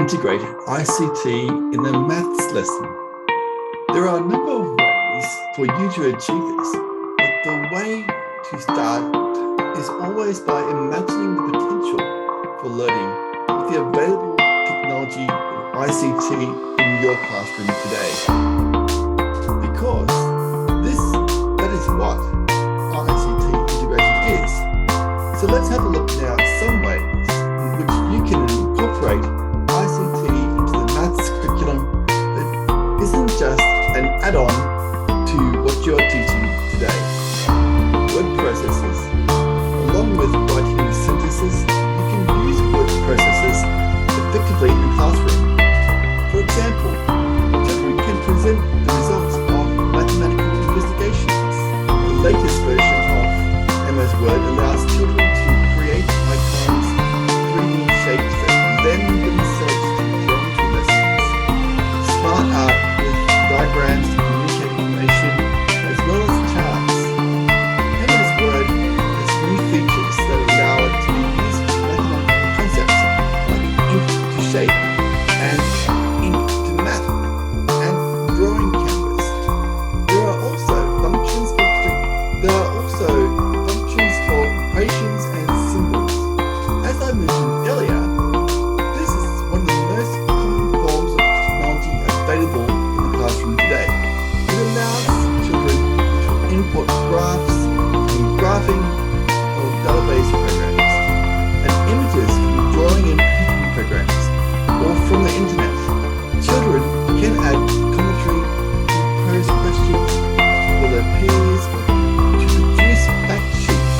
integrate ICT in a maths lesson. There are a number of ways for you to achieve this, but the way to start is always by imagining the potential for learning with the available technology of ICT in your classroom today. Because that is what ICT integration is. So let's have a look now at some ways in which you can incorporate ICT into the maths curriculum that isn't just an add-on to what you're teaching today. Word processors. Along with writing sentences, you can use word processors effectively in the classroom. For example, children can present the results of mathematical investigations. The latest version of MS Word allows children to create icons, 3D shapes that lend themselves to geometry lessons. Smart art with diagrams to communicate information, as well as charts. MS Word has new features that allow it to be used for mathematical concepts like ink to shape and ink to math and drawing canvas. There are also functions for equations and symbols. As I mentioned earlier, this is one of the most common forms of technology available in the classroom today. It allows children to input graphs from graphing or database programs, and images from drawing and painting programs, or from the internet. Children can add commentary, to pose questions for their peers, to produce fact sheets,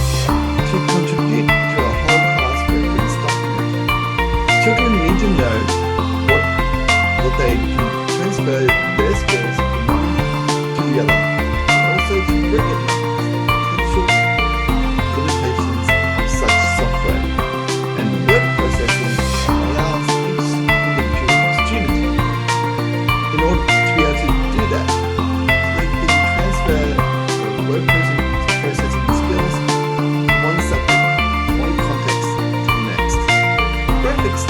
to contribute to a whole class reference document. Children need to know what they can transfer their skills from one to the other, and also to recognize the potential limitations of such software. And word processing allows each individual student, in order to be able to do that, they can transfer their word processing skills from one subject, one context to the next. Graphics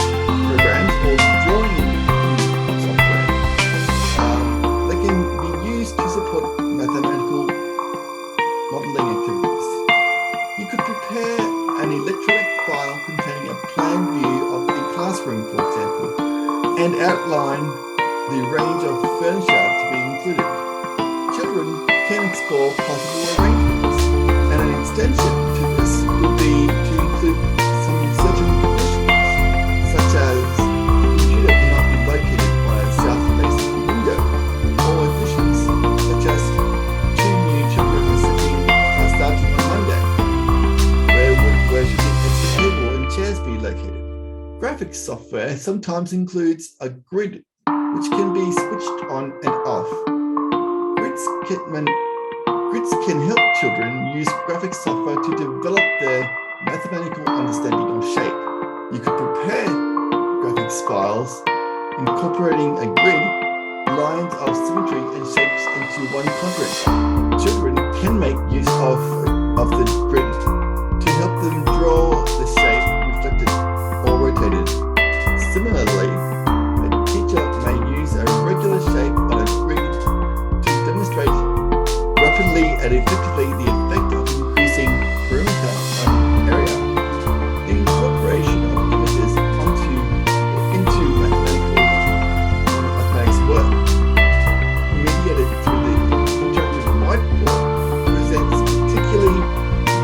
programs or drawing software, they can be used to support mathematical modeling activities. You could prepare an electronic file containing a plan view of the classroom, for example, and outline the range of furniture to be included. Children can explore possible arrangements, and an extension to this would be to include some certain conditions, such as the computer cannot be located on a south-facing window, or additions such as two new children are starting on Monday. Where should the extra table and chairs be located? Graphics software sometimes includes a grid which can be switched on and off. Grids can help children use graphics software to develop their mathematical understanding of shape. You could prepare graphics files incorporating a grid, lines of symmetry and shapes into one content. Children can make use of the grid to help them draw the shape reflected or rotated. Similarly, a teacher may use a regular shape on a grid to demonstrate rapidly and effectively the effect of increasing perimeter on area. The incorporation of images into mathematics work, mediated through the interactive whiteboard, presents particularly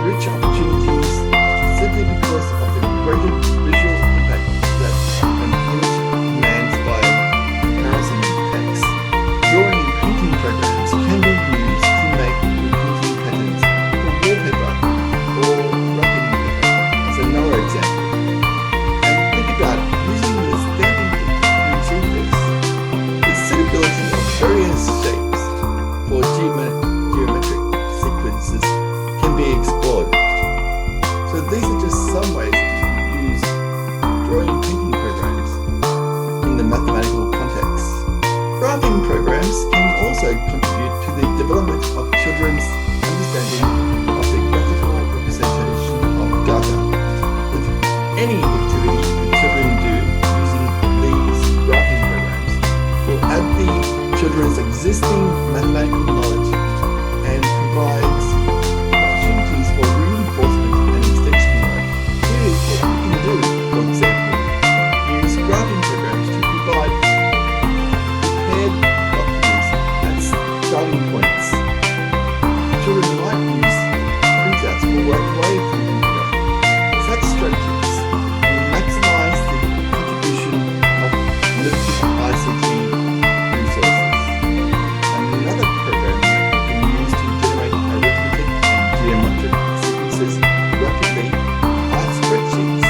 rich opportunities simply because of the greater visual impact that an image commands by comparison to text. Drawing and painting programs can be used to make repeating patterns for wallpaper or wrapping paper as another example. And think about using the stamping technique to achieve this. The suitability of various shapes for geometric sequences can be explored. So these are just some ways that you can use drawing and painting programs in the mathematical context. Graphing programs can also contribute to the development of children's understanding of the graphical representation of data. With any activity the children do using these children's existing mathematical knowledge and provides opportunities for reinforcement and extension work. Here is what you can do. For example, use graphing programs to provide prepared documents as starting points. Children might use printouts for work away from the computer. Such strategies will maximize the contribution of limited ICT resources. Another program that you can use to generate arithmetic and geometric sequences rapidly are spreadsheets.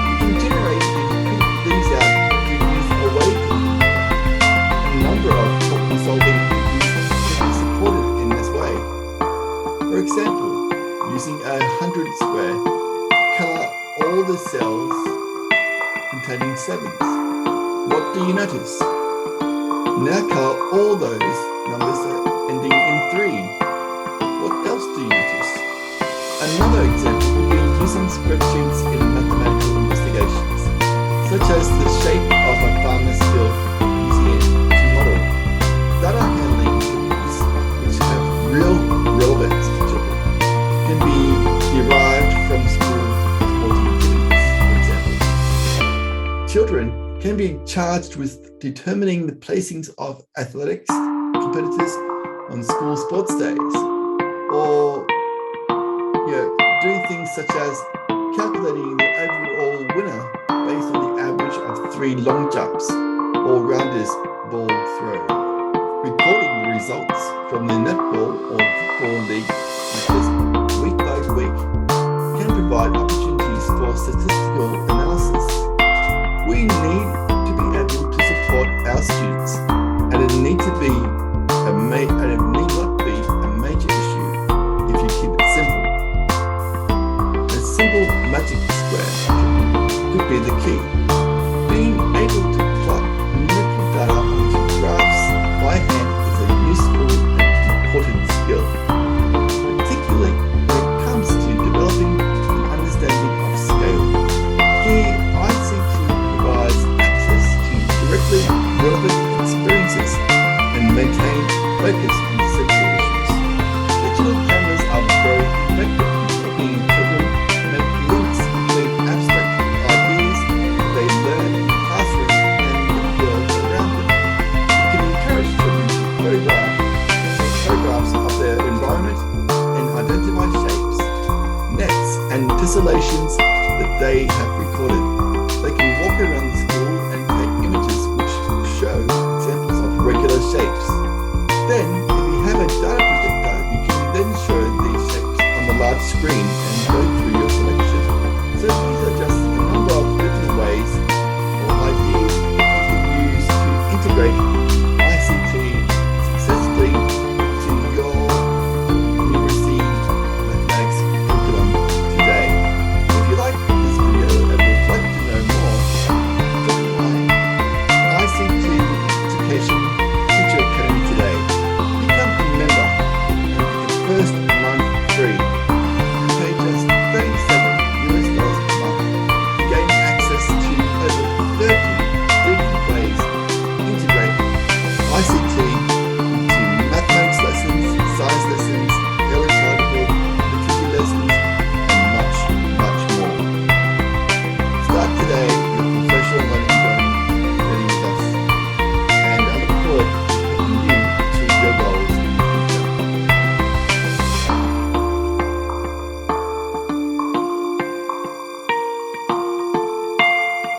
You can generate and print these out to use away from the computer. A number of problem-solving techniques can be supported in this way. For example, using a 100 square, color all the cells containing sevens. What do you notice? Now color all those numbers ending in 3. What else do you notice? Another example would be using spreadsheets in mathematical investigations, such as the shape of a farmer's field museum to model data handling techniques which have real relevance for children. Can be derived from school sporting activities, for example. Children can be charged with determining the placings of athletics competitors on school sports days, or doing things such as calculating the overall winner based on the average of 3 long jumps or rounders ball throw. Recording the results from the netball or football league matches week by week can provide opportunities for statistical analysis. We need to be able to support our students, and it need not be a major issue if you keep it simple. A simple magic square could be the key. Being able to plot numerical data onto graphs by hand is a useful and important skill, particularly when it comes to developing an understanding of scale. Here, ICT provides access to directly relevant experiences and maintain focus on central issues. Digital cameras are very effective in helping children make links between abstract ideas they learn in the classroom and the world around them. It can encourage children to photograph photographs of their environment and identify shapes, nets, and tessellations that they have recorded. They can walk around the school and take images which show examples of regular shapes. Then, if you have a data projector, you can then show these shapes on the large screen and go through your selection.